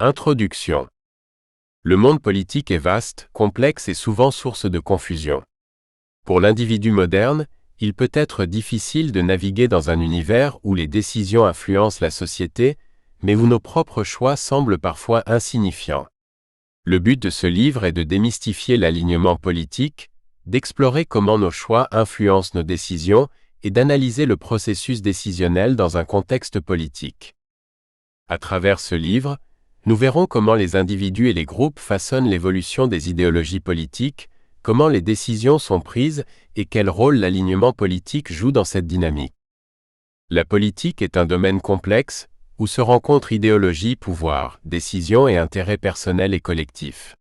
Introduction. Le monde politique est vaste, complexe et souvent source de confusion. Pour l'individu moderne, il peut être difficile de naviguer dans un univers où les décisions influencent la société, mais où nos propres choix semblent parfois insignifiants. Le but de ce livre est de démystifier l'alignement politique, d'explorer comment nos choix influencent nos décisions et d'analyser le processus décisionnel dans un contexte politique. À travers ce livre, nous verrons comment les individus et les groupes façonnent l'évolution des idéologies politiques, comment les décisions sont prises et quel rôle l'alignement politique joue dans cette dynamique. La politique est un domaine complexe où se rencontrent idéologie, pouvoir, décision et intérêts personnels et collectifs.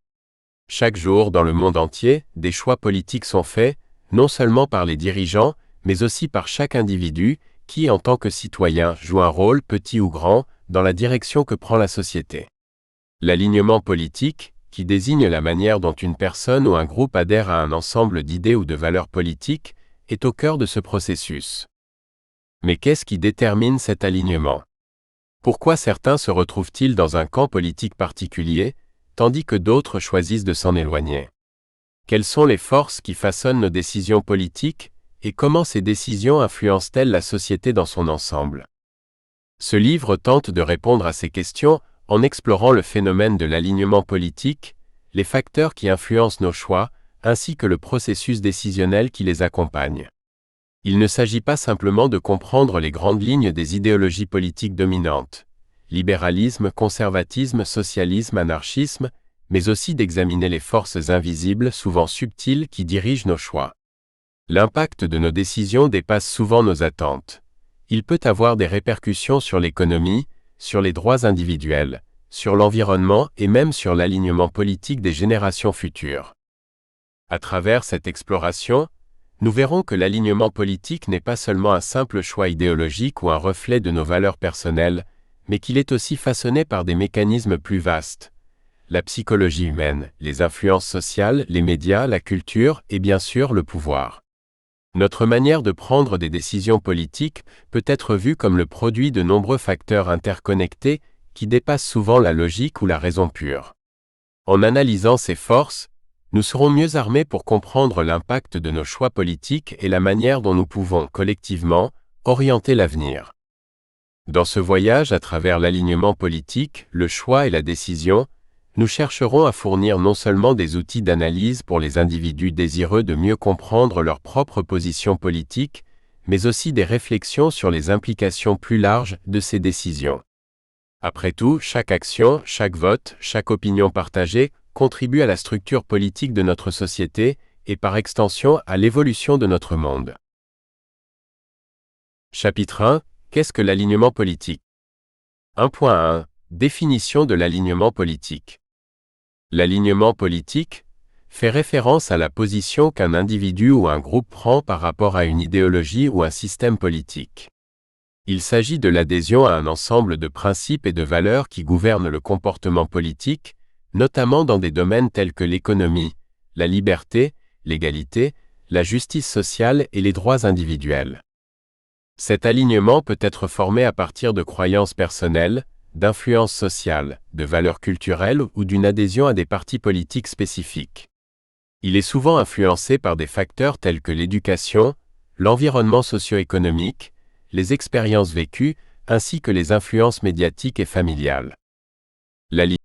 Chaque jour, dans le monde entier, des choix politiques sont faits, non seulement par les dirigeants, mais aussi par chaque individu qui, en tant que citoyen, joue un rôle, petit ou grand, dans la direction que prend la société. L'alignement politique, qui désigne la manière dont une personne ou un groupe adhère à un ensemble d'idées ou de valeurs politiques, est au cœur de ce processus. Mais qu'est-ce qui détermine cet alignement? Pourquoi certains se retrouvent-ils dans un camp politique particulier, tandis que d'autres choisissent de s'en éloigner? Quelles sont les forces qui façonnent nos décisions politiques, et comment ces décisions influencent-elles la société dans son ensemble? Ce livre tente de répondre à ces questions en explorant le phénomène de l'alignement politique, les facteurs qui influencent nos choix, ainsi que le processus décisionnel qui les accompagne. Il ne s'agit pas simplement de comprendre les grandes lignes des idéologies politiques dominantes, libéralisme, conservatisme, socialisme, anarchisme, mais aussi d'examiner les forces invisibles, souvent subtiles, qui dirigent nos choix. L'impact de nos décisions dépasse souvent nos attentes. Il peut avoir des répercussions sur l'économie, sur les droits individuels, sur l'environnement et même sur l'alignement politique des générations futures. À travers cette exploration, nous verrons que l'alignement politique n'est pas seulement un simple choix idéologique ou un reflet de nos valeurs personnelles, mais qu'il est aussi façonné par des mécanismes plus vastes. La psychologie humaine, les influences sociales, les médias, la culture et bien sûr le pouvoir. Notre manière de prendre des décisions politiques peut être vue comme le produit de nombreux facteurs interconnectés qui dépassent souvent la logique ou la raison pure. En analysant ces forces, nous serons mieux armés pour comprendre l'impact de nos choix politiques et la manière dont nous pouvons, collectivement, orienter l'avenir. Dans ce voyage à travers l'alignement politique, le choix et la décision, nous chercherons à fournir non seulement des outils d'analyse pour les individus désireux de mieux comprendre leur propre position politique, mais aussi des réflexions sur les implications plus larges de ces décisions. Après tout, chaque action, chaque vote, chaque opinion partagée contribue à la structure politique de notre société et par extension à l'évolution de notre monde. Chapitre 1. Qu'est-ce que l'alignement politique? 1.1. Définition de l'alignement politique. L'alignement politique fait référence à la position qu'un individu ou un groupe prend par rapport à une idéologie ou un système politique. Il s'agit de l'adhésion à un ensemble de principes et de valeurs qui gouvernent le comportement politique, notamment dans des domaines tels que l'économie, la liberté, l'égalité, la justice sociale et les droits individuels. Cet alignement peut être formé à partir de croyances personnelles, d'influences sociales, de valeurs culturelles ou d'une adhésion à des partis politiques spécifiques. Il est souvent influencé par des facteurs tels que l'éducation, l'environnement socio-économique, les expériences vécues, ainsi que les influences médiatiques et familiales. L'alignement